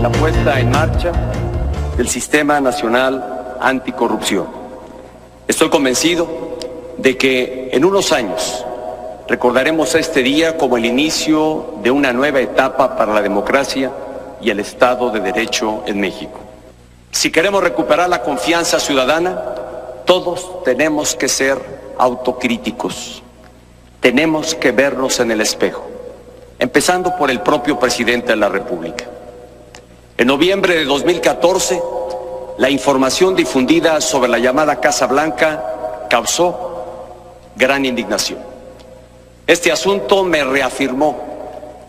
la puesta en marcha del Sistema Nacional Anticorrupción. Estoy convencido de que en unos años recordaremos este día como el inicio de una nueva etapa para la democracia y el Estado de Derecho en México. Si queremos recuperar la confianza ciudadana, todos tenemos que ser autocríticos. Tenemos que vernos en el espejo, empezando por el propio presidente de la República. En noviembre de 2014, la información difundida sobre la llamada Casa Blanca causó gran indignación. Este asunto me reafirmó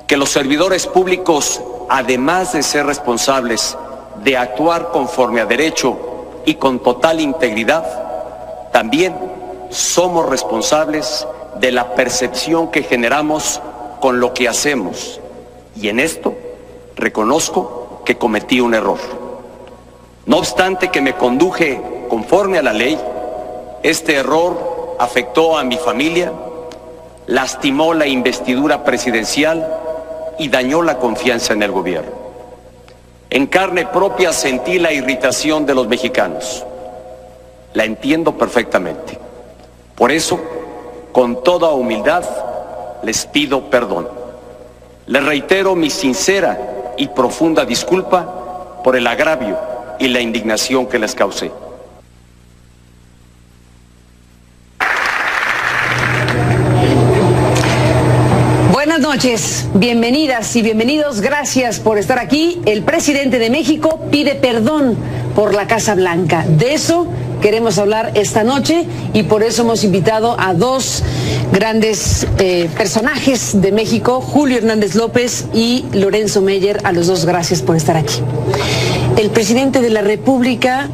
que los servidores públicos, además de ser responsables de actuar conforme a derecho y con total integridad, también somos responsables de la percepción que generamos con lo que hacemos. Y en esto reconozco que cometí un error. No obstante que me conduje conforme a la ley, este error afectó a mi familia, lastimó la investidura presidencial y dañó la confianza en el gobierno. En carne propia sentí la irritación de los mexicanos. La entiendo perfectamente. Por eso, con toda humildad, les pido perdón. Les reitero mi sincera y profunda disculpa por el agravio y la indignación que les causé. Buenas noches, bienvenidas y bienvenidos, gracias por estar aquí. El presidente de México pide perdón por la Casa Blanca. De eso queremos hablar esta noche y por eso hemos invitado a dos grandes personajes de México, Julio Hernández López y Lorenzo Meyer. A los dos, gracias por estar aquí. El presidente de la República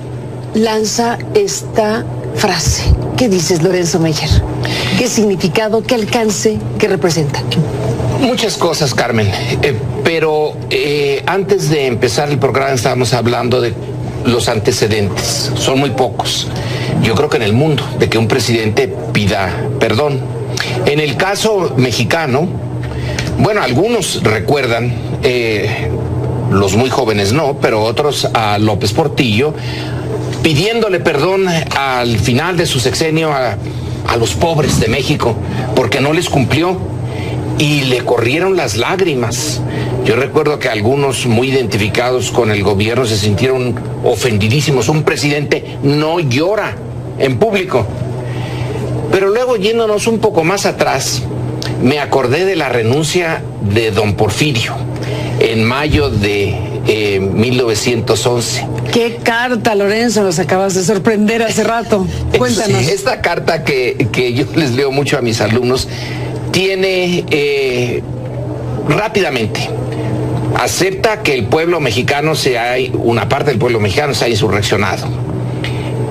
lanza esta frase. ¿Qué dices, Lorenzo Meyer? ¿Qué significado, qué alcance, qué representa? Muchas cosas, Carmen, pero antes de empezar el programa estábamos hablando de los antecedentes. Son muy pocos, yo creo que en el mundo, de que un presidente pida perdón. En el caso mexicano, bueno, algunos recuerdan, los muy jóvenes no, pero otros a López Portillo, pidiéndole perdón al final de su sexenio a los pobres de México, porque no les cumplió y le corrieron las lágrimas. Yo recuerdo que algunos muy identificados con el gobierno se sintieron ofendidísimos. Un presidente no llora en público. Pero luego, yéndonos un poco más atrás, me acordé de la renuncia de don Porfirio en mayo de 1911. ¿Qué carta, Lorenzo, nos acabas de sorprender hace rato? Cuéntanos. Sí, esta carta que yo les leo mucho a mis alumnos tiene rápidamente, acepta que el pueblo mexicano una parte del pueblo mexicano se ha insurreccionado.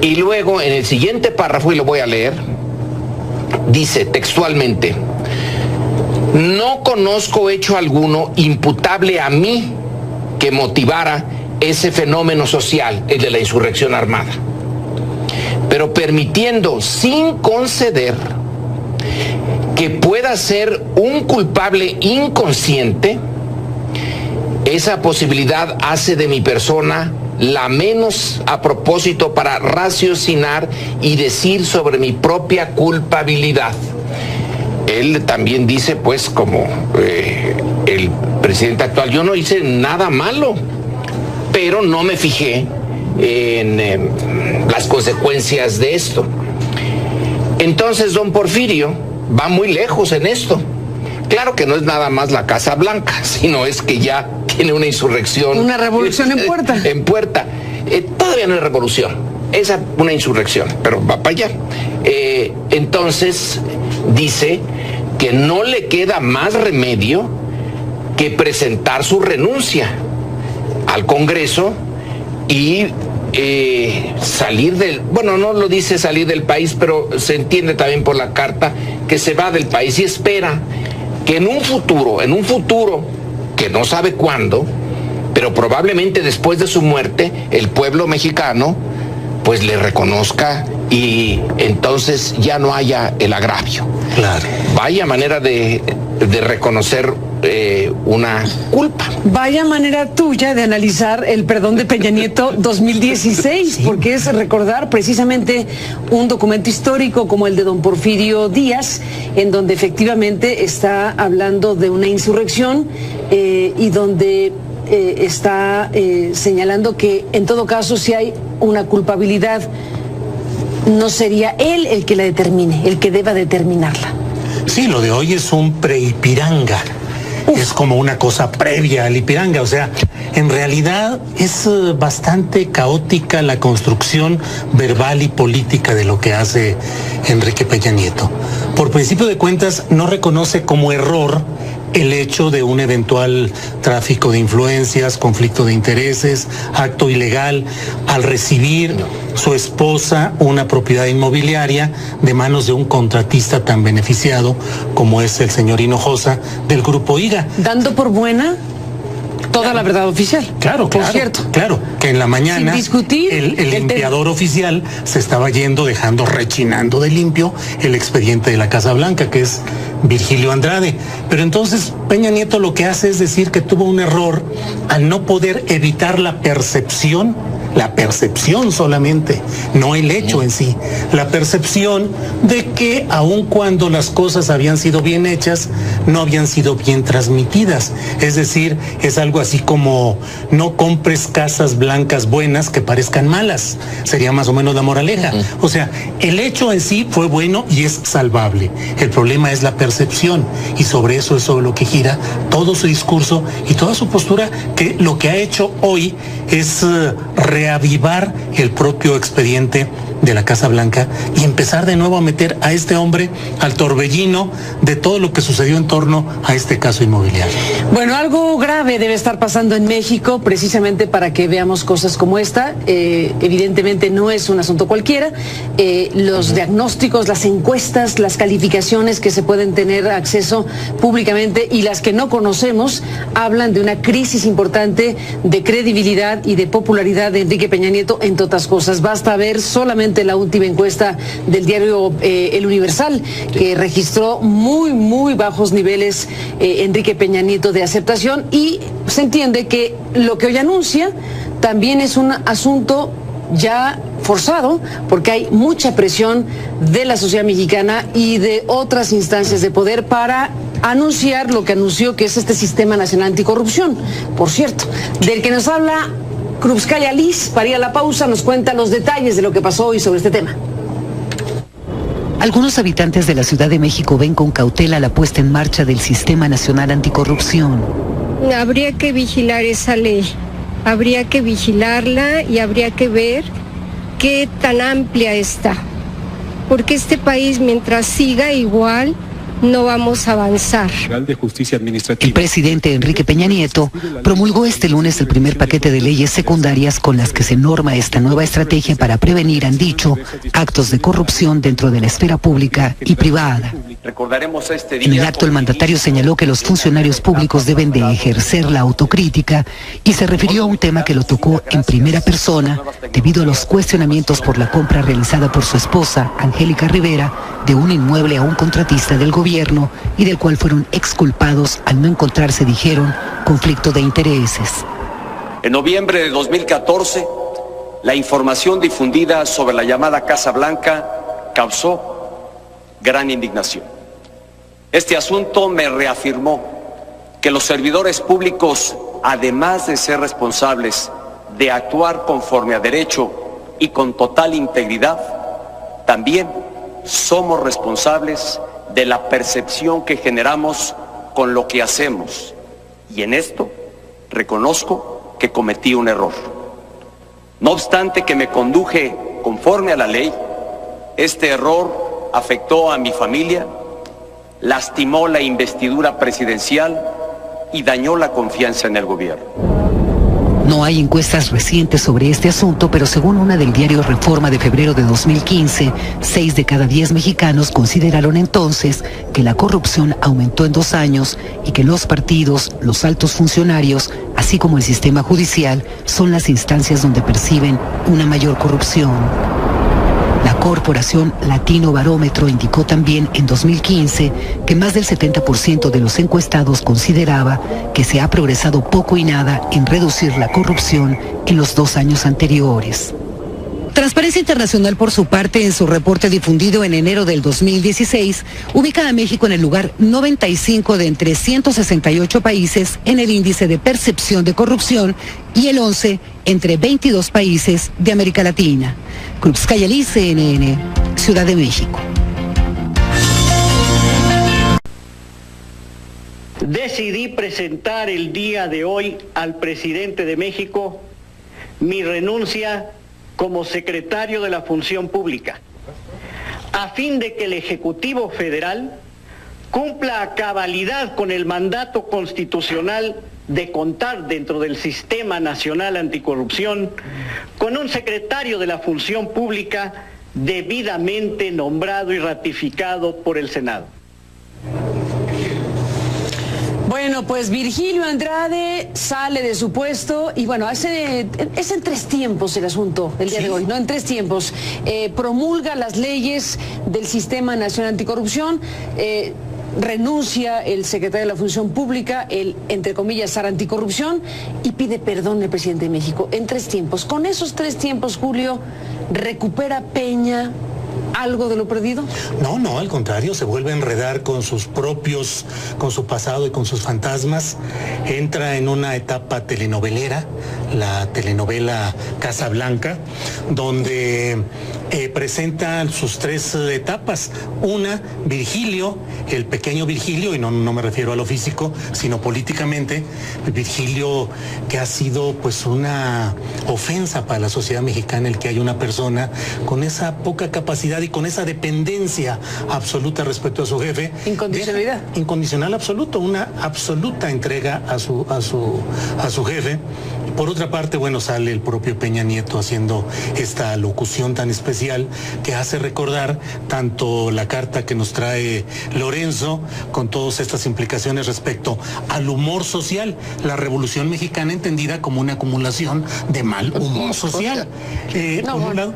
Y luego en el siguiente párrafo, y lo voy a leer, dice textualmente: no conozco hecho alguno imputable a mí que motivara ese fenómeno social, el de la insurrección armada, pero permitiendo sin conceder que pueda ser un culpable inconsciente, esa posibilidad hace de mi persona la menos a propósito para raciocinar y decir sobre mi propia culpabilidad. Él también dice, pues, como el presidente actual, yo no hice nada malo, pero no me fijé en las consecuencias de esto. Entonces, don Porfirio va muy lejos en esto. Claro que no es nada más la Casa Blanca, sino es que ya tiene una insurrección. Una revolución en puerta. En puerta. Todavía no es revolución, es una insurrección, pero va para allá. Entonces, dice que no le queda más remedio que presentar su renuncia al Congreso y salir del, bueno, no lo dice salir del país, pero se entiende también por la carta que se va del país y espera que en un futuro que no sabe cuándo, pero probablemente después de su muerte, el pueblo mexicano pues le reconozca y entonces ya no haya el agravio. Claro. Vaya manera de reconocer una culpa. Vaya manera tuya de analizar el perdón de Peña Nieto 2016, porque es recordar precisamente un documento histórico como el de don Porfirio Díaz, en donde efectivamente está hablando de una insurrección y donde está señalando que en todo caso si hay una culpabilidad no sería él el que la determine, el que deba determinarla. Sí, lo de hoy es un pre-Ipiranga. Es como una cosa previa al Ipiranga, o sea, en realidad es bastante caótica la construcción verbal y política de lo que hace Enrique Peña Nieto. Por principio de cuentas, no reconoce como error el hecho de un eventual tráfico de influencias, conflicto de intereses, acto ilegal, al recibir su esposa una propiedad inmobiliaria de manos de un contratista tan beneficiado como es el señor Hinojosa del Grupo IGA. Dando por buena toda la verdad oficial. Claro, por cierto. Claro, que en la mañana sin discutir, el limpiador oficial se estaba yendo, dejando rechinando de limpio el expediente de la Casa Blanca, que es Virgilio Andrade. Pero entonces Peña Nieto lo que hace es decir que tuvo un error al no poder evitar la percepción solamente, no el hecho en sí, la percepción de que aun cuando las cosas habían sido bien hechas, no habían sido bien transmitidas. Es decir, es algo así como no compres casas blancas buenas que parezcan malas, sería más o menos la moraleja. O sea, el hecho en sí fue bueno y es salvable. El problema es la percepción, y sobre eso es sobre lo que gira todo su discurso y toda su postura, que lo que ha hecho hoy es reavivar el propio expediente de la Casa Blanca y empezar de nuevo a meter a este hombre al torbellino de todo lo que sucedió en torno a este caso inmobiliario. Bueno, algo grave debe estar pasando en México precisamente para que veamos cosas como esta. Evidentemente no es un asunto cualquiera. Los diagnósticos, las encuestas, las calificaciones que se pueden tener acceso públicamente y las que no conocemos hablan de una crisis importante de credibilidad y de popularidad de Enrique Peña Nieto, entre otras cosas. Basta ver solamente la última encuesta del diario El Universal, que registró muy bajos niveles Enrique Peña Nieto de aceptación, y se entiende que lo que hoy anuncia también es un asunto ya forzado, porque hay mucha presión de la sociedad mexicana y de otras instancias de poder para anunciar lo que anunció, que es este Sistema Nacional Anticorrupción, por cierto, del que nos habla Krupskaya Liz. Para ir a la pausa nos cuenta los detalles de lo que pasó hoy sobre este tema. Algunos habitantes de la Ciudad de México ven con cautela la puesta en marcha del Sistema Nacional Anticorrupción. Habría que vigilar esa ley, habría que vigilarla y habría que ver qué tan amplia está, porque este país, mientras siga igual, no vamos a avanzar. El presidente Enrique Peña Nieto promulgó este lunes el primer paquete de leyes secundarias con las que se norma esta nueva estrategia para prevenir, han dicho, actos de corrupción dentro de la esfera pública y privada. En el acto, el mandatario señaló que los funcionarios públicos deben de ejercer la autocrítica y se refirió a un tema que lo tocó en primera persona debido a los cuestionamientos por la compra realizada por su esposa, Angélica Rivera, de un inmueble a un contratista del gobierno y del cual fueron exculpados al no encontrarse, dijeron, conflicto de intereses. En noviembre de 2014, la información difundida sobre la llamada Casa Blanca causó gran indignación. Este asunto me reafirmó que los servidores públicos, además de ser responsables de actuar conforme a derecho y con total integridad, también somos responsables de la percepción que generamos con lo que hacemos. Y en esto reconozco que cometí un error. No obstante que me conduje conforme a la ley, este error afectó a mi familia, lastimó la investidura presidencial y dañó la confianza en el gobierno. No hay encuestas recientes sobre este asunto, pero según una del diario Reforma de febrero de 2015, 6 de cada 10 mexicanos consideraron entonces que la corrupción aumentó en 2 años y que los partidos, los altos funcionarios, así como el sistema judicial, son las instancias donde perciben una mayor corrupción. La Corporación Latino Barómetro indicó también en 2015 que más del 70% de los encuestados consideraba que se ha progresado poco y nada en reducir la corrupción en los 2 años anteriores. Transparencia Internacional, por su parte, en su reporte difundido en enero del 2016, ubica a México en el lugar 95 de entre 168 países en el índice de percepción de corrupción y el 11 entre 22 países de América Latina. Cruz Cayalí, CNN, Ciudad de México. Decidí presentar el día de hoy al presidente de México mi renuncia como secretario de la Función Pública, a fin de que el Ejecutivo Federal cumpla a cabalidad con el mandato constitucional de contar dentro del Sistema Nacional Anticorrupción con un secretario de la Función Pública debidamente nombrado y ratificado por el Senado. Bueno, pues Virgilio Andrade sale de su puesto y bueno, es en 3 tiempos el asunto el día de hoy, ¿no? En 3 tiempos. Promulga las leyes del Sistema Nacional Anticorrupción, renuncia el secretario de la Función Pública, el, entre comillas, SAR Anticorrupción, y pide perdón al presidente de México en 3 tiempos. Con esos 3 tiempos, Julio, ¿recupera Peña algo de lo perdido? No, al contrario, se vuelve a enredar con sus propios, con su pasado y con sus fantasmas. Entra en una etapa telenovelera, la telenovela Casa Blanca, donde presenta sus 3 etapas. Una, Virgilio, el pequeño Virgilio, y no me refiero a lo físico, sino políticamente, Virgilio que ha sido pues una ofensa para la sociedad mexicana el que haya una persona con esa poca capacidad y con esa dependencia absoluta respecto a su jefe. Incondicionalidad. Incondicional absoluto, una absoluta entrega a su jefe. Por otra parte, bueno, sale el propio Peña Nieto haciendo esta locución tan especial que hace recordar tanto la carta que nos trae Lorenzo con todas estas implicaciones respecto al humor social, la Revolución Mexicana entendida como una acumulación de mal humor social. Por un lado,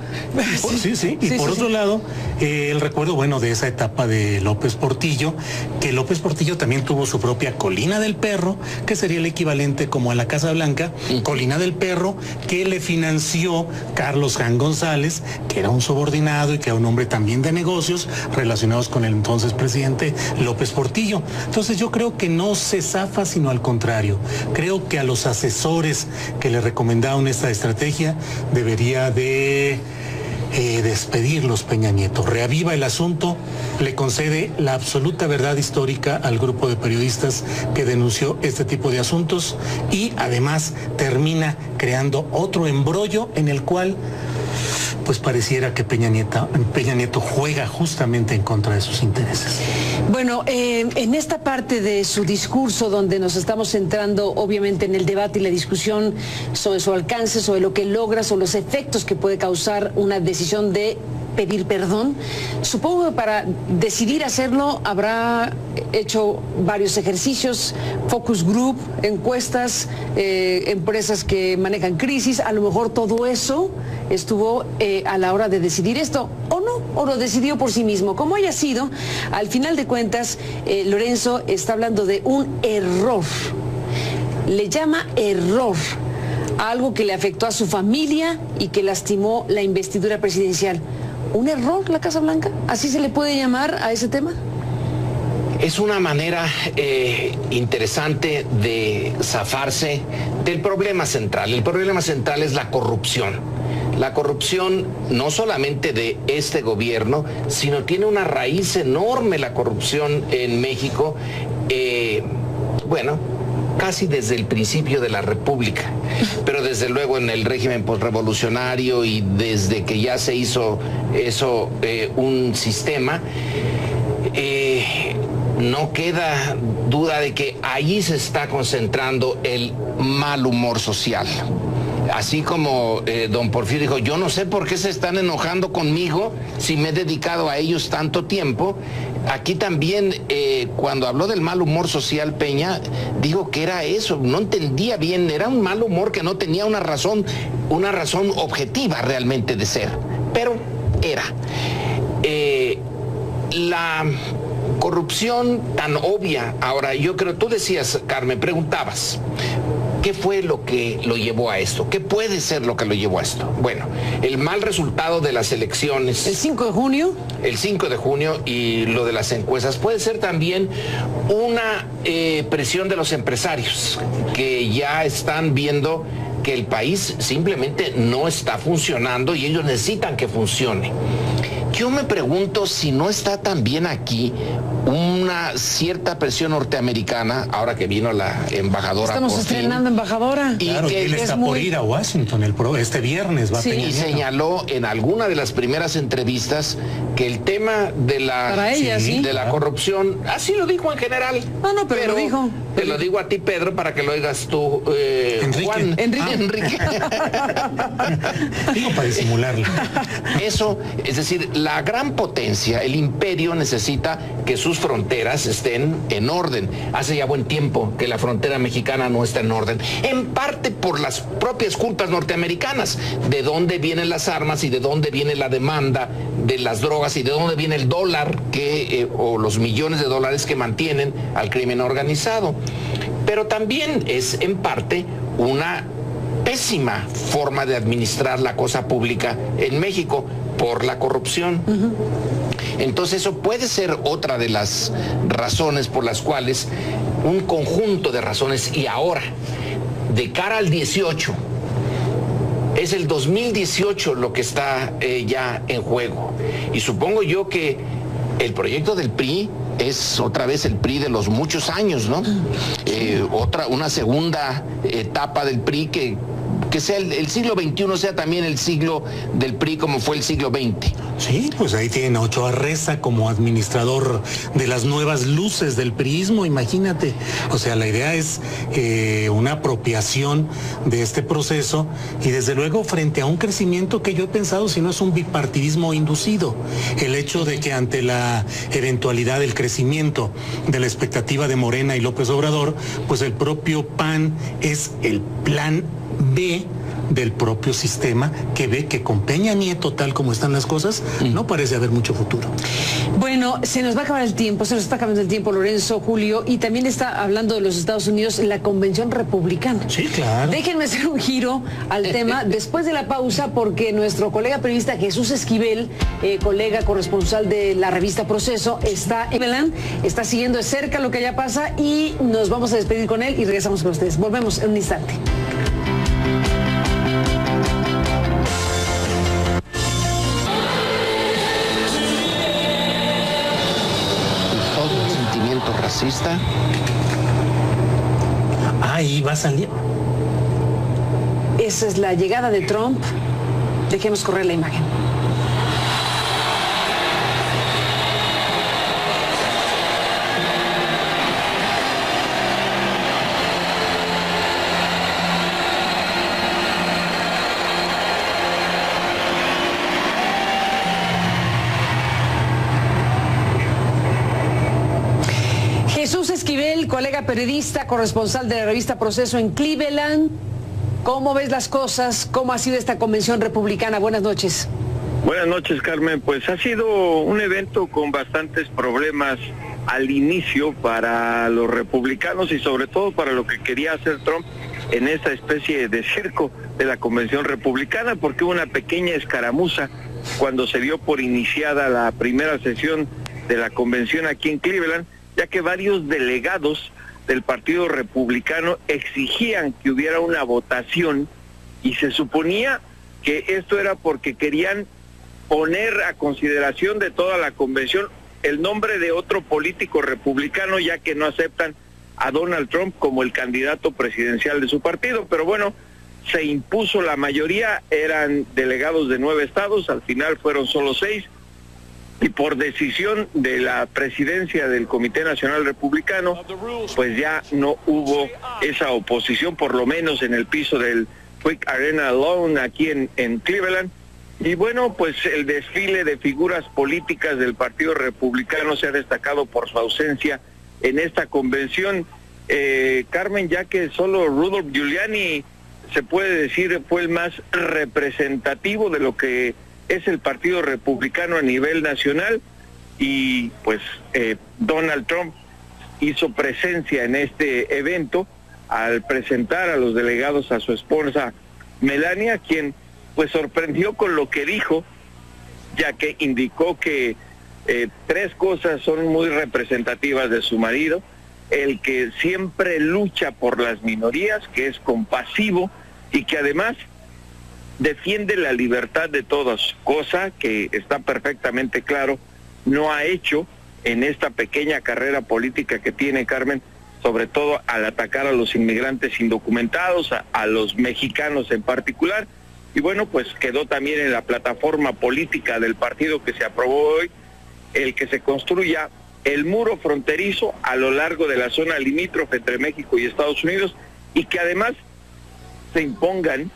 y por otro lado, el recuerdo, bueno, de esa etapa de López Portillo, que López Portillo también tuvo su propia Colina del Perro, que sería el equivalente como a la Casa Blanca, Colina del Perro, que le financió Carlos Jan González, que era un subordinado y que era un hombre también de negocios relacionados con el entonces presidente López Portillo. Entonces yo creo que no se zafa, sino al contrario. Creo que a los asesores que le recomendaron esta estrategia debería de despedirlos Peña Nieto. Reaviva el asunto, le concede la absoluta verdad histórica al grupo de periodistas que denunció este tipo de asuntos y además termina creando otro embrollo en el cual pues pareciera que Peña Nieto juega justamente en contra de sus intereses. Bueno, en esta parte de su discurso donde nos estamos centrando obviamente en el debate y la discusión sobre su alcance, sobre lo que logra, sobre los efectos que puede causar una decisión de pedir perdón, supongo que para decidir hacerlo habrá hecho varios ejercicios, focus group, encuestas, empresas que manejan crisis, a lo mejor todo eso estuvo a la hora de decidir esto, o no, o lo decidió por sí mismo. Como haya sido, al final de cuentas, Lorenzo está hablando de un error, le llama error a algo que le afectó a su familia y que lastimó la investidura presidencial. ¿Un error la Casa Blanca? ¿Así se le puede llamar a ese tema? Es una manera interesante de zafarse del problema central. El problema central es la corrupción. La corrupción no solamente de este gobierno, sino tiene una raíz enorme la corrupción en México, casi desde el principio de la República, pero desde luego en el régimen postrevolucionario y desde que ya se hizo eso un sistema, no queda duda de que allí se está concentrando el mal humor social. Así como don Porfirio dijo, yo no sé por qué se están enojando conmigo si me he dedicado a ellos tanto tiempo. Aquí también, cuando habló del mal humor social, Peña dijo que era eso, no entendía bien, era un mal humor que no tenía una razón objetiva realmente de ser. Pero era la corrupción tan obvia. Ahora, yo creo, tú decías, Carmen, preguntabas, ¿qué fue lo que lo llevó a esto? ¿Qué puede ser lo que lo llevó a esto? Bueno, el mal resultado de las elecciones. ¿El 5 de junio? El 5 de junio y lo de las encuestas. Puede ser también una presión de los empresarios que ya están viendo que el país simplemente no está funcionando y ellos necesitan que funcione. Yo me pregunto si no está también aquí una cierta presión norteamericana, ahora que vino la embajadora. Estamos estrenando embajadora. Y claro, que él está por ir a Washington este viernes. Va a Peña y Nieto. señaló en alguna de las primeras entrevistas que el tema de la, para ella, de la corrupción, así lo dijo en general. No, pero lo dijo. Te lo digo a ti, Pedro, para que lo oigas tú, Enrique. Juan. Enrique. Digo, para disimularlo. Eso, es decir, la gran potencia, el imperio, necesita que sus fronteras estén en orden. Hace ya buen tiempo que la frontera mexicana no está en orden, en parte por las propias culpas norteamericanas, de dónde vienen las armas y de dónde viene la demanda de las drogas y de dónde viene el dólar o los millones de dólares que mantienen al crimen organizado. Pero también es en parte una pésima forma de administrar la cosa pública en México por la corrupción. Entonces eso puede ser otra de las razones por las cuales, un conjunto de razones, y ahora, de cara al 18, es el 2018 lo que está ya en juego. Y supongo yo que el proyecto del PRI es otra vez el PRI de los muchos años, ¿no? Una segunda etapa del PRI que sea el siglo XXI sea también el siglo del PRI como fue el siglo XX. Sí, pues ahí tienen a Ochoa Reza como administrador de las nuevas luces del priismo, imagínate. O sea, la idea es una apropiación de este proceso y desde luego frente a un crecimiento que yo he pensado si no es un bipartidismo inducido. El hecho de que ante la eventualidad del crecimiento de la expectativa de Morena y López Obrador, pues el propio PAN es el plan B del propio sistema, que ve que con Peña Nieto, tal como están las cosas, no parece haber mucho futuro. Bueno, se nos va a acabar el tiempo, se nos está acabando el tiempo, Lorenzo, Julio, y también está hablando de los Estados Unidos en la convención republicana. Sí, claro. Déjenme hacer un giro al tema después de la pausa, porque nuestro colega periodista Jesús Esquivel, colega corresponsal de la revista Proceso, está en Cleveland, está siguiendo de cerca lo que allá pasa y nos vamos a despedir con él y regresamos con ustedes. Volvemos en un instante. Racista. Ahí va a salir. Esa es la llegada de Trump. Dejemos correr la imagen. Jesús Esquivel, colega periodista, corresponsal de la revista Proceso en Cleveland. ¿Cómo ves las cosas? ¿Cómo ha sido esta convención republicana? Buenas noches. Buenas noches, Carmen. Pues ha sido un evento con bastantes problemas al inicio para los republicanos y sobre todo para lo que quería hacer Trump en esta especie de circo de la convención republicana, porque hubo una pequeña escaramuza cuando se dio por iniciada la primera sesión de la convención aquí en Cleveland, ya que varios delegados del Partido Republicano exigían que hubiera una votación y se suponía que esto era porque querían poner a consideración de toda la convención el nombre de otro político republicano, ya que no aceptan a Donald Trump como el candidato presidencial de su partido. Pero bueno, se impuso la mayoría, eran delegados de 9 estados, al final fueron solo 6, y por decisión de la presidencia del Comité Nacional Republicano, pues ya no hubo esa oposición, por lo menos en el piso del Quick Arena Lawn aquí en Cleveland. Y bueno, pues el desfile de figuras políticas del Partido Republicano se ha destacado por su ausencia en esta convención. Carmen, ya que solo Rudolph Giuliani, se puede decir, fue el más representativo de lo que es el Partido Republicano a nivel nacional, y pues Donald Trump hizo presencia en este evento al presentar a los delegados a su esposa Melania, quien pues sorprendió con lo que dijo, ya que indicó que tres cosas son muy representativas de su marido: el que siempre lucha por las minorías, que es compasivo y que además defiende la libertad de todos, cosa que está perfectamente claro no ha hecho en esta pequeña carrera política que tiene, Carmen, sobre todo al atacar a los inmigrantes indocumentados, a los mexicanos en particular. Y bueno, pues quedó también en la plataforma política del partido que se aprobó hoy el que se construya el muro fronterizo a lo largo de la zona limítrofe entre México y Estados Unidos, y que además se impongan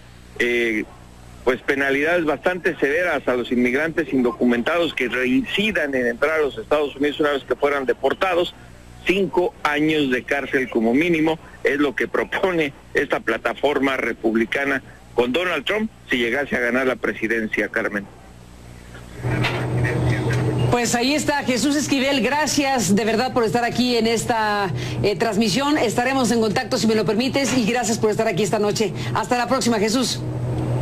pues penalidades bastante severas a los inmigrantes indocumentados que reincidan en entrar a los Estados Unidos una vez que fueran deportados. 5 años de cárcel como mínimo es lo que propone esta plataforma republicana con Donald Trump si llegase a ganar la presidencia, Carmen. Pues ahí está Jesús Esquivel, gracias de verdad por estar aquí en esta transmisión. Estaremos en contacto si me lo permites, y gracias por estar aquí esta noche. Hasta la próxima, Jesús.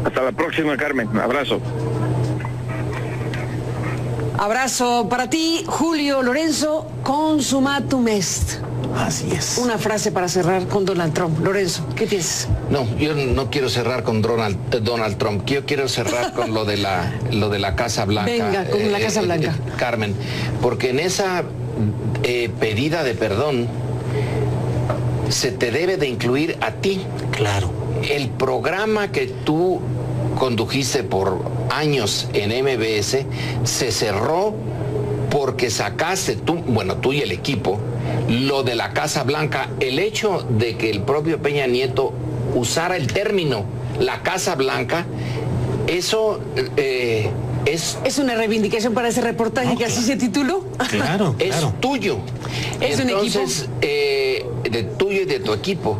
Hasta la próxima, Carmen. Un abrazo. Abrazo para ti, Julio Lorenzo. Consumatum est. Así es. Una frase para cerrar con Donald Trump. Lorenzo, ¿qué piensas? No, yo no quiero cerrar con Donald Trump. Yo quiero cerrar con lo de la Casa Blanca. Venga, con la Casa Blanca. Carmen, porque en esa pedida de perdón se te debe de incluir a ti. Claro. El programa que tú condujiste por años en MBS se cerró porque sacaste tú y el equipo lo de la Casa Blanca. El hecho de que el propio Peña Nieto usara el término la Casa Blanca, eso es una reivindicación para ese reportaje, que así se tituló. Claro, es tuyo. Es entonces, un equipo. De tuyo y de tu equipo.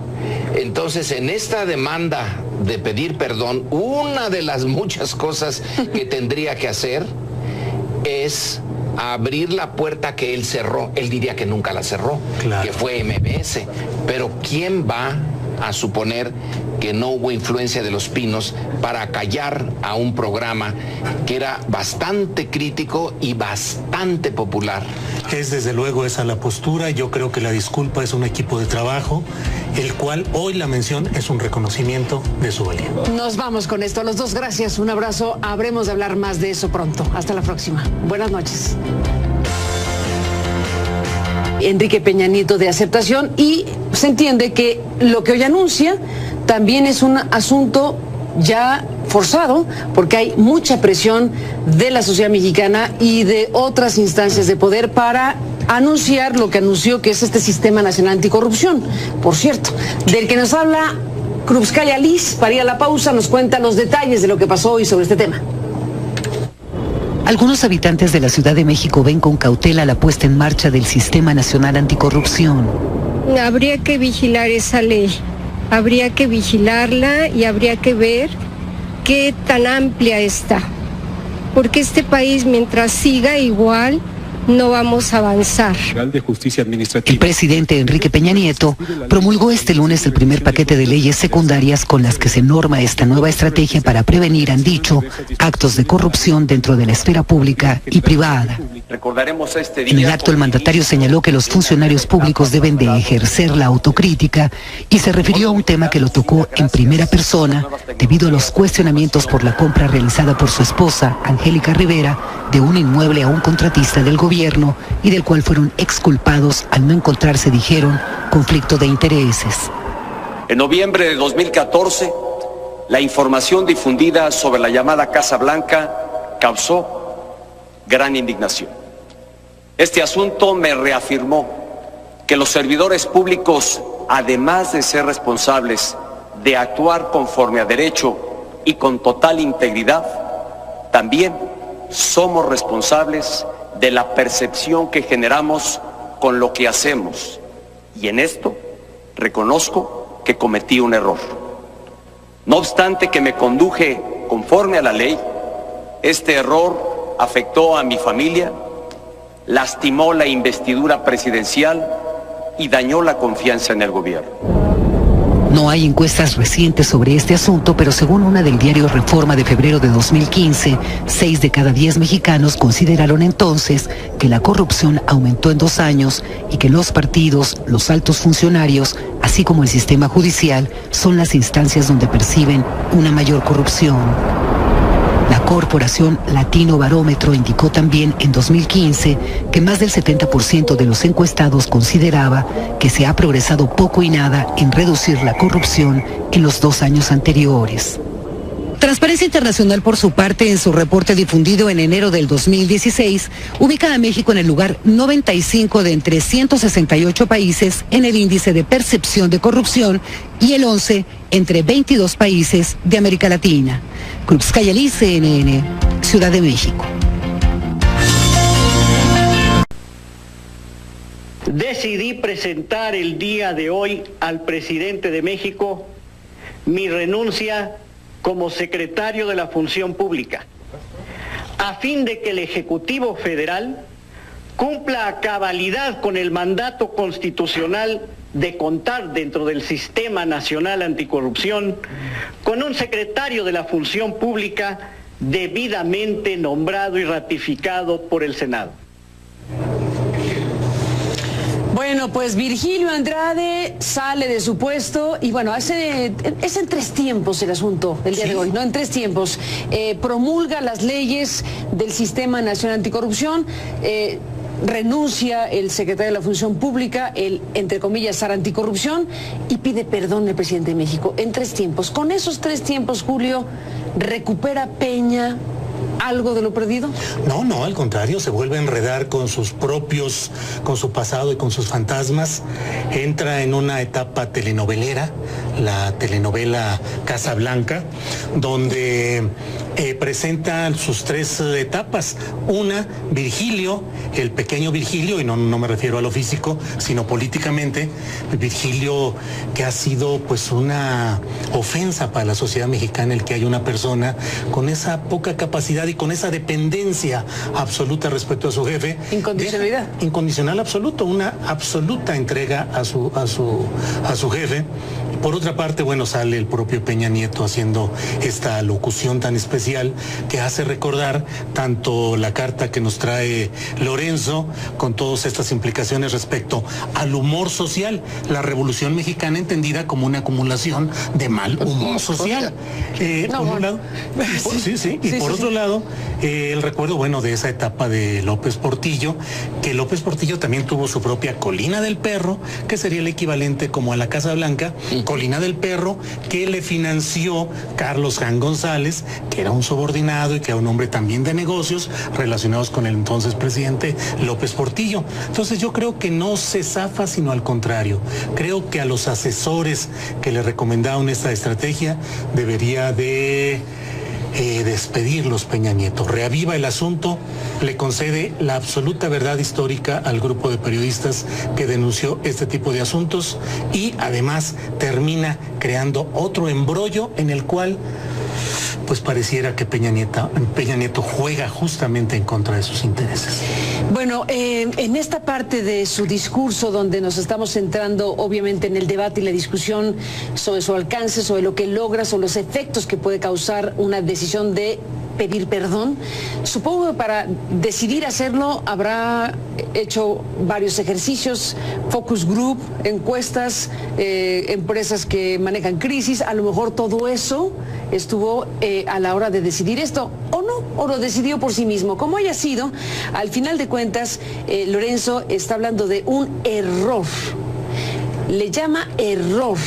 Entonces, en esta demanda de pedir perdón, una de las muchas cosas que tendría que hacer es abrir la puerta que él cerró. Él diría que nunca la cerró, claro, que fue MBS. Pero ¿quién va a suponer que no hubo influencia de Los Pinos para callar a un programa que era bastante crítico y bastante popular? Es desde luego esa la postura. Yo creo que la disculpa es un equipo de trabajo, el cual hoy la mención es un reconocimiento de su valía. Nos vamos con esto. A los dos, gracias. Un abrazo. Habremos de hablar más de eso pronto. Hasta la próxima. Buenas noches. Enrique Peña Nieto de aceptación, y se entiende que lo que hoy anuncia también es un asunto ya forzado, porque hay mucha presión de la sociedad mexicana y de otras instancias de poder para anunciar lo que anunció, que es este Sistema Nacional Anticorrupción, por cierto, del que nos habla Krupskaya Liz. Para ir a la pausa nos cuenta los detalles de lo que pasó hoy sobre este tema. Algunos habitantes de la Ciudad de México ven con cautela la puesta en marcha del Sistema Nacional Anticorrupción. Habría que vigilar esa ley, habría que vigilarla y habría que ver qué tan amplia está, porque este país, mientras siga igual, no vamos a avanzar. De Justicia Administrativa. El presidente Enrique Peña Nieto promulgó este lunes el primer paquete de leyes secundarias con las que se norma esta nueva estrategia para prevenir, han dicho, actos de corrupción dentro de la esfera pública y privada. Recordaremos este día. En el acto, el mandatario señaló que los funcionarios públicos deben de ejercer la autocrítica y se refirió a un tema que lo tocó en primera persona debido a los cuestionamientos por la compra realizada por su esposa, Angélica Rivera, de un inmueble a un contratista del gobierno y del cual fueron exculpados al no encontrarse, dijeron, conflicto de intereses. En noviembre de 2014, la información difundida sobre la llamada Casa Blanca causó gran indignación. Este asunto me reafirmó que los servidores públicos, además de ser responsables de actuar conforme a derecho y con total integridad, también somos responsables de la percepción que generamos con lo que hacemos. Y en esto reconozco que cometí un error. No obstante que me conduje conforme a la ley, Este error afectó a mi familia, lastimó la investidura presidencial y dañó la confianza en el gobierno. No hay encuestas recientes sobre este asunto, pero según una del diario Reforma de febrero de 2015, 6 de cada 10 mexicanos consideraron entonces que la corrupción aumentó en 2 años y que los partidos, los altos funcionarios, así como el sistema judicial, son las instancias donde perciben una mayor corrupción. La Corporación Latino Barómetro indicó también en 2015 que más del 70% de los encuestados consideraba que se ha progresado poco y nada en reducir la corrupción en los 2 años anteriores. Transparencia Internacional, por su parte, en su reporte difundido en enero del 2016, ubica a México en el lugar 95 de entre 168 países en el índice de percepción de corrupción y el 11 entre 22 países de América Latina. Cruz Cayalí, CNN, Ciudad de México. Decidí presentar el día de hoy al presidente de México mi renuncia como secretario de la Función Pública, a fin de que el Ejecutivo Federal cumpla a cabalidad con el mandato constitucional de contar dentro del Sistema Nacional Anticorrupción con un secretario de la Función Pública debidamente nombrado y ratificado por el Senado. Bueno, pues Virgilio Andrade sale de su puesto y bueno, es en 3 tiempos el asunto del día de hoy, ¿no? En 3 tiempos. Promulga las leyes del Sistema Nacional Anticorrupción, renuncia el secretario de la Función Pública, el, entre comillas, SAR Anticorrupción, y pide perdón al presidente de México en 3 tiempos. Con esos 3 tiempos, Julio, ¿recupera Peña algo de lo perdido? No, al contrario, se vuelve a enredar con sus propios, con su pasado y con sus fantasmas. Entra en una etapa telenovelera, la telenovela Casa Blanca, donde presenta sus 3 etapas. Una, Virgilio, el pequeño Virgilio, y no me refiero a lo físico, sino políticamente, Virgilio, que ha sido pues una ofensa para la sociedad mexicana el que haya una persona con esa poca capacidad y con esa dependencia absoluta respecto a su jefe. Incondicionalidad. Incondicional absoluto, una absoluta entrega a su jefe. Por otra parte, bueno, sale el propio Peña Nieto haciendo esta locución tan especial que hace recordar tanto la carta que nos trae Lorenzo con todas estas implicaciones respecto al humor social, la Revolución Mexicana entendida como una acumulación de mal humor social. Por un lado, y por otro lado, el recuerdo, bueno, de esa etapa de López Portillo, que López Portillo también tuvo su propia Colina del Perro, que sería el equivalente como a la Casa Blanca, Colina del Perro, que le financió Carlos Jan González, que era un subordinado y que era un hombre también de negocios relacionados con el entonces presidente López Portillo. Entonces yo creo que no se zafa, sino al contrario. Creo que a los asesores que le recomendaron esta estrategia debería de despedirlos Peña Nieto. Reaviva el asunto, le concede la absoluta verdad histórica al grupo de periodistas que denunció este tipo de asuntos y además termina creando otro embrollo en el cual pues pareciera que Peña Nieto juega justamente en contra de sus intereses. Bueno, en esta parte de su discurso donde nos estamos centrando obviamente en el debate y la discusión sobre su alcance, sobre lo que logra, sobre los efectos que puede causar una decisión de pedir perdón, supongo que para decidir hacerlo habrá hecho varios ejercicios, focus group, encuestas, empresas que manejan crisis, a lo mejor todo eso estuvo a la hora de decidir esto, o no, o lo decidió por sí mismo. Como haya sido, al final de cuentas, Lorenzo está hablando de un error, le llama error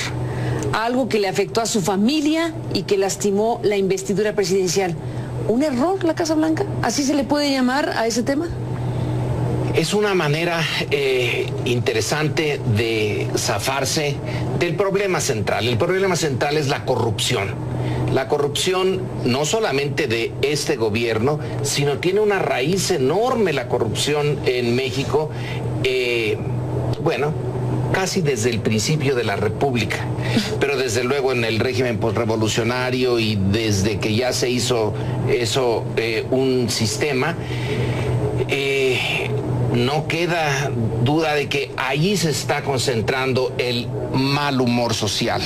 a algo que le afectó a su familia y que lastimó la investidura presidencial. ¿Un error la Casa Blanca? ¿Así se le puede llamar a ese tema? Es una manera interesante de zafarse del problema central. El problema central es la corrupción. La corrupción no solamente de este gobierno, sino tiene una raíz enorme la corrupción en México. casi desde el principio de la República, pero desde luego en el régimen postrevolucionario y desde que ya se hizo eso un sistema, no queda duda de que allí se está concentrando el mal humor social.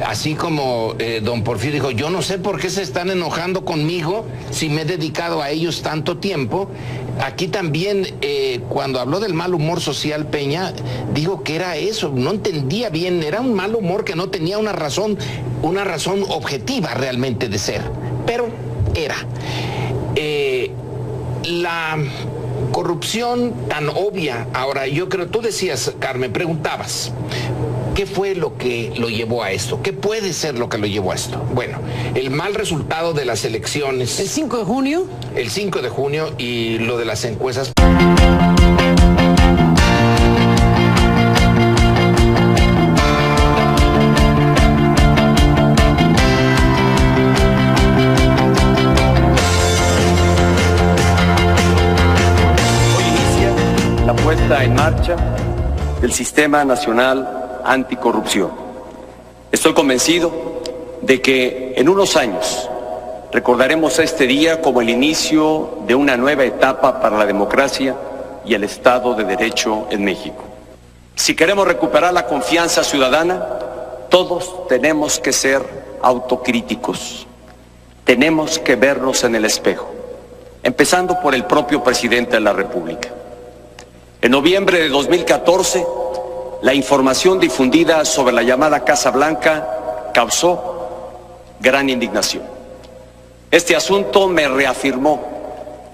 Así como don Porfirio dijo, yo no sé por qué se están enojando conmigo si me he dedicado a ellos tanto tiempo. Aquí también, cuando habló del mal humor social, Peña, dijo que era eso, no entendía bien, era un mal humor que no tenía una razón objetiva realmente de ser, pero era. La corrupción tan obvia, ahora yo creo, tú decías, Carmen, preguntabas, ¿qué fue lo que lo llevó a esto? ¿Qué puede ser lo que lo llevó a esto? Bueno, el mal resultado de las elecciones. ¿El 5 de junio? El 5 de junio y lo de las encuestas. Hoy inicia la puesta en marcha del Sistema Nacional Anticorrupción. Estoy convencido de que en unos años recordaremos este día como el inicio de una nueva etapa para la democracia y el Estado de Derecho en México. Si queremos recuperar la confianza ciudadana, todos tenemos que ser autocríticos. Tenemos que vernos en el espejo, empezando por el propio presidente de la República. En noviembre de 2014, la información difundida sobre la llamada Casa Blanca causó gran indignación. Este asunto me reafirmó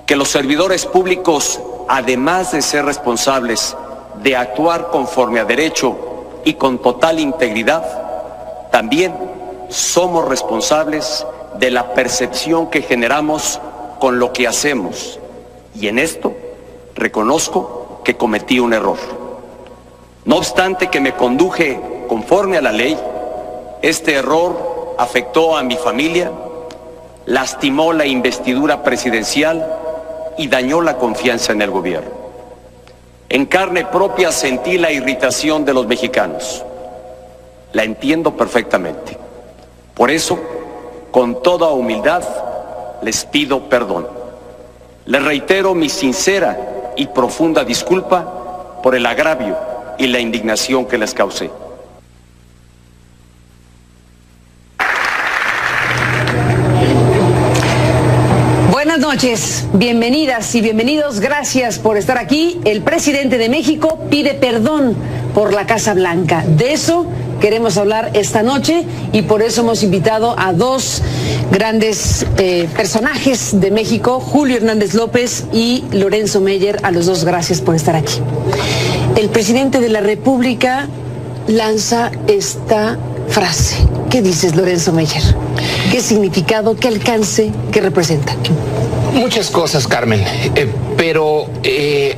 que los servidores públicos, además de ser responsables de actuar conforme a derecho y con total integridad, también somos responsables de la percepción que generamos con lo que hacemos. Y en esto reconozco que cometí un error. No obstante que me conduje conforme a la ley, este error afectó a mi familia, lastimó la investidura presidencial y dañó la confianza en el gobierno. En carne propia sentí la irritación de los mexicanos. La entiendo perfectamente. Por eso, con toda humildad, les pido perdón. Les reitero mi sincera y profunda disculpa por el agravio y la indignación que les causé. Buenas noches, bienvenidas y bienvenidos, gracias por estar aquí. El presidente de México pide perdón por la Casa Blanca. De eso queremos hablar esta noche y por eso hemos invitado a dos grandes personajes de México, Julio Hernández López y Lorenzo Meyer. A los dos, gracias por estar aquí. El presidente de la República lanza esta frase. ¿Qué dices, Lorenzo Meyer? ¿Qué significado, qué alcance, qué representa? Muchas cosas, Carmen, pero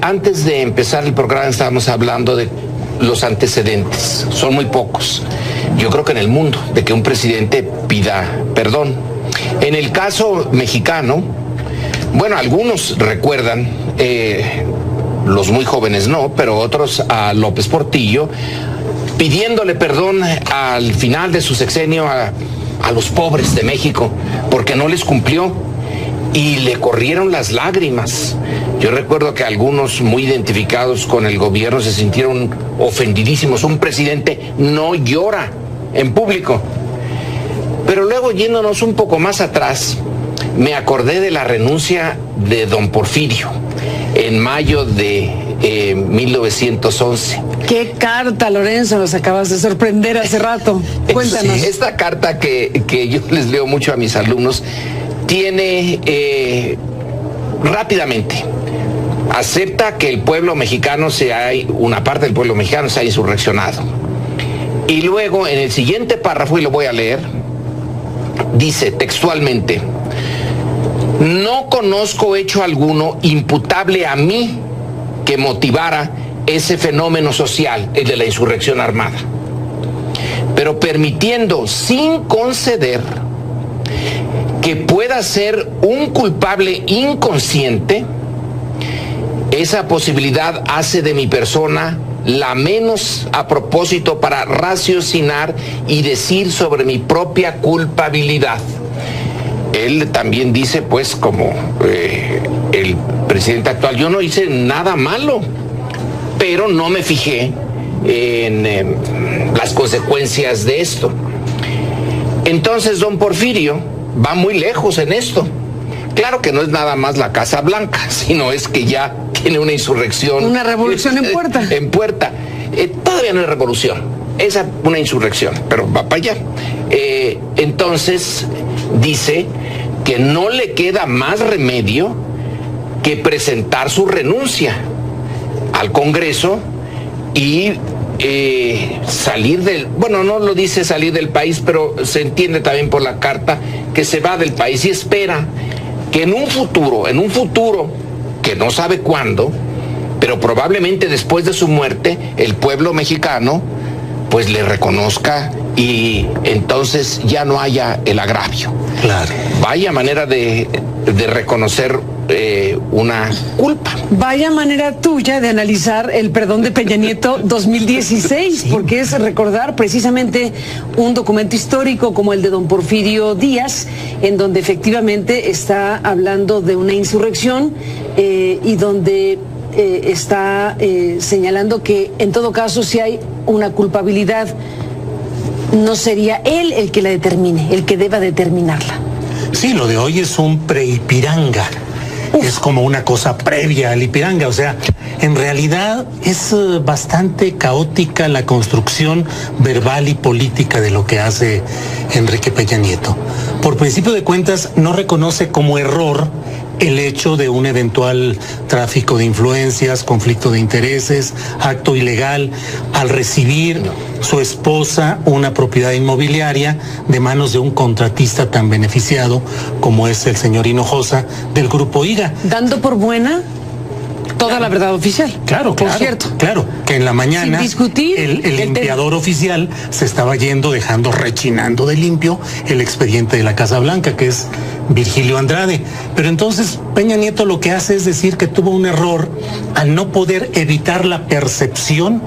antes de empezar el programa estábamos hablando de los antecedentes. Son muy pocos, yo creo que en el mundo, de que un presidente pida perdón. En el caso mexicano, bueno, algunos recuerdan, los muy jóvenes no, pero otros a López Portillo, pidiéndole perdón al final de su sexenio a los pobres de México, porque no les cumplió y le corrieron las lágrimas. Yo recuerdo que algunos muy identificados con el gobierno se sintieron ofendidísimos. Un presidente no llora en público. Pero luego, yéndonos un poco más atrás, me acordé de la renuncia de don Porfirio en mayo de 1911. ¿Qué carta, Lorenzo, nos acabas de sorprender hace rato? Cuéntanos. Sí, esta carta que yo les leo mucho a mis alumnos tiene rápidamente, acepta que el pueblo mexicano una parte del pueblo mexicano se ha insurreccionado. Y luego en el siguiente párrafo, y lo voy a leer, dice textualmente: no conozco hecho alguno imputable a mí que motivara ese fenómeno social, el de la insurrección armada, pero permitiendo sin conceder que pueda ser un culpable inconsciente, esa posibilidad hace de mi persona la menos a propósito para raciocinar y decir sobre mi propia culpabilidad. Él también dice, pues, como el presidente actual, yo no hice nada malo, pero no me fijé en las consecuencias de esto. Entonces, don Porfirio va muy lejos en esto. Claro que no es nada más la Casa Blanca, sino es que ya tiene una insurrección. Una revolución en puerta. En puerta. Todavía no es revolución, es una insurrección, pero va para allá. Entonces, dice que no le queda más remedio que presentar su renuncia al Congreso y salir del, bueno, no lo dice salir del país, pero se entiende también por la carta que se va del país y espera que en un futuro que no sabe cuándo, pero probablemente después de su muerte, el pueblo mexicano pues le reconozca y entonces ya no haya el agravio. Claro. Vaya manera de reconocer una culpa. Vaya manera tuya de analizar el perdón de Peña Nieto 2016, sí, porque es recordar precisamente un documento histórico como el de don Porfirio Díaz, en donde efectivamente está hablando de una insurrección y donde está señalando que en todo caso si hay una culpabilidad no sería él el que la determine, el que deba determinarla. Sí, lo de hoy es un pre-Ipiranga. Es como una cosa previa al Ipiranga, o sea, en realidad es bastante caótica la construcción verbal y política de lo que hace Enrique Peña Nieto. Por principio de cuentas, no reconoce como error el hecho de un eventual tráfico de influencias, conflicto de intereses, acto ilegal, al recibir su esposa una propiedad inmobiliaria de manos de un contratista tan beneficiado como es el señor Hinojosa del Grupo IGA. Dando por buena toda la verdad oficial. Claro, por cierto. Claro, que en la mañana sin discutir, el limpiador oficial se estaba yendo, dejando rechinando de limpio el expediente de la Casa Blanca, que es Virgilio Andrade. Pero entonces Peña Nieto lo que hace es decir que tuvo un error al no poder evitar la percepción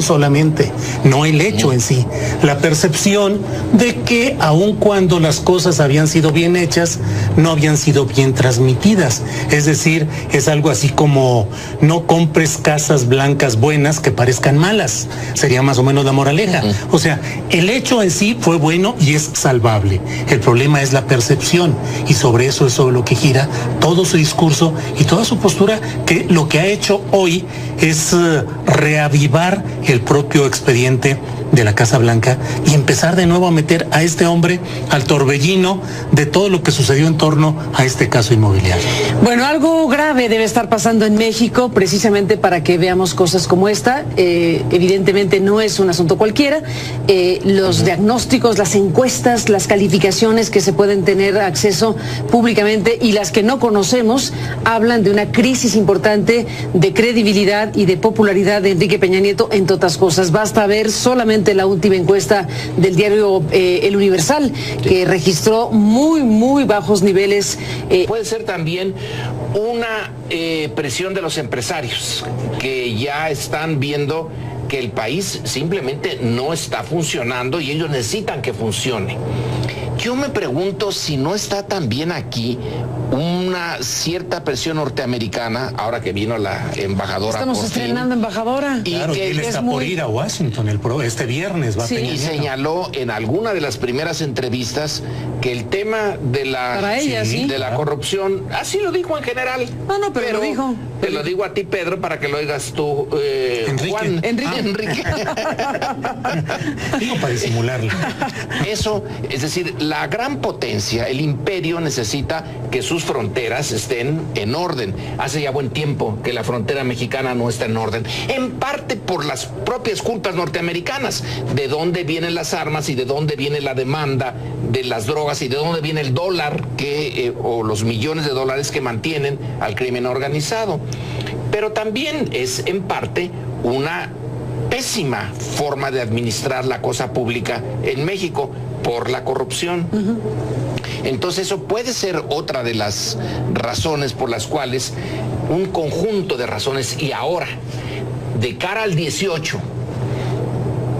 solamente, no el hecho en sí, la percepción de que aun cuando las cosas habían sido bien hechas, no habían sido bien transmitidas. Es decir, es algo así como no compres casas blancas buenas que parezcan malas, sería más o menos la moraleja. O sea, el hecho en sí fue bueno y es salvable. El problema es la percepción y sobre eso es sobre lo que gira todo su discurso y toda su postura, que lo que ha hecho hoy es reavivar el propio expediente de la Casa Blanca y empezar de nuevo a meter a este hombre al torbellino de todo lo que sucedió en torno a este caso inmobiliario. Bueno, algo grave debe estar pasando en México precisamente para que veamos cosas como esta. Evidentemente no es un asunto cualquiera. Los diagnósticos, las encuestas, las calificaciones que se pueden tener acceso públicamente y las que no conocemos hablan de una crisis importante de credibilidad y de popularidad de Enrique Peña Nieto, entre otras cosas. Basta ver solamente la última encuesta del diario El Universal, que registró muy bajos niveles. Puede ser también una presión de los empresarios, que ya están viendo que el país simplemente no está funcionando y ellos necesitan que funcione. Yo me pregunto si no está también aquí una cierta presión norteamericana, ahora que vino la embajadora. Estamos estrenando embajadora. Y claro, que él está por ir a Washington este viernes. Va y señaló en alguna de las primeras entrevistas que el tema de la, de la corrupción, así lo dijo en general. No, pero lo dijo. Te lo digo a ti, Pedro, para que lo oigas tú, Enrique. Juan. Enrique. Digo para disimularlo. Eso, es decir, la gran potencia, el imperio, necesita que sus fronteras estén en orden. Hace ya buen tiempo que la frontera mexicana no está en orden, en parte por las propias culpas norteamericanas, de dónde vienen las armas y de dónde viene la demanda de las drogas y de dónde viene el dólar o los millones de dólares que mantienen al crimen organizado. Pero también es en parte una pésima forma de administrar la cosa pública en México por la corrupción. Entonces eso puede ser otra de las razones por las cuales, un conjunto de razones, y ahora de cara al 18.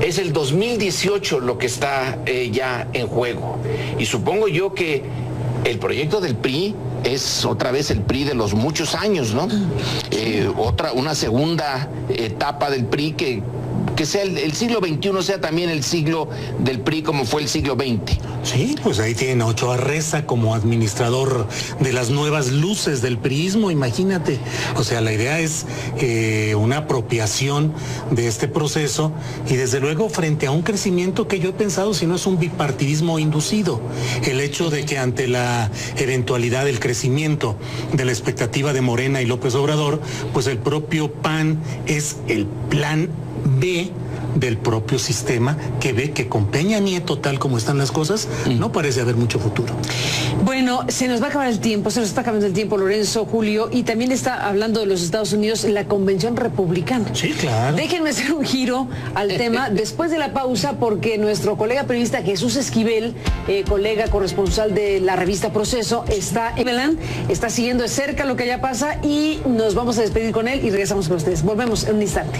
Es el 2018 lo que está ya en juego. Y supongo yo que el proyecto del PRI es otra vez el PRI de los muchos años, ¿no? Una segunda etapa del PRI que sea el siglo XXI sea también el siglo del PRI como fue el siglo XX. Sí, pues ahí tienen a Ochoa Reza como administrador de las nuevas luces del priismo, imagínate. O sea, la idea es una apropiación de este proceso y desde luego frente a un crecimiento que yo he pensado si no es un bipartidismo inducido. El hecho de que ante la eventualidad del crecimiento de la expectativa de Morena y López Obrador, pues el propio PAN es el plan B del propio sistema que ve que con Peña Nieto, tal como están las cosas, no parece haber mucho futuro. Bueno, se nos va a acabar el tiempo, se nos está acabando el tiempo, Lorenzo, Julio, y también está hablando de los Estados Unidos en la Convención Republicana. Sí, claro. Déjenme hacer un giro al tema después de la pausa, porque nuestro colega periodista Jesús Esquivel, colega corresponsal de la revista Proceso, está en Cleveland, está siguiendo de cerca lo que allá pasa y nos vamos a despedir con él y regresamos con ustedes. Volvemos en un instante.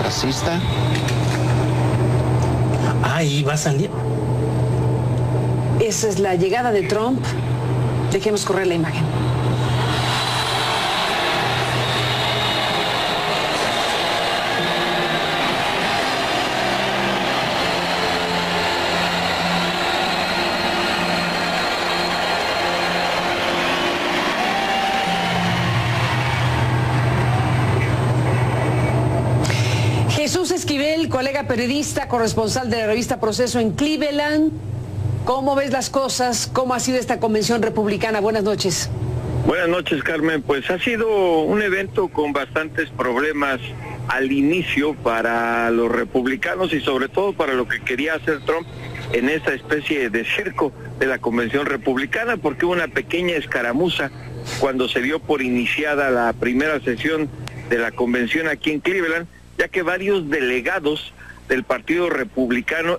Racista. Ahí va a salir. Esa es la llegada de Trump. Dejemos correr la imagen. Jesús Esquivel, colega periodista, corresponsal de la revista Proceso en Cleveland. ¿Cómo ves las cosas? ¿Cómo ha sido esta convención republicana? Buenas noches. Buenas noches, Carmen. Pues ha sido un evento con bastantes problemas al inicio para los republicanos y sobre todo para lo que quería hacer Trump en esta especie de circo de la convención republicana, porque hubo una pequeña escaramuza cuando se dio por iniciada la primera sesión de la convención aquí en Cleveland, ya que varios delegados del Partido Republicano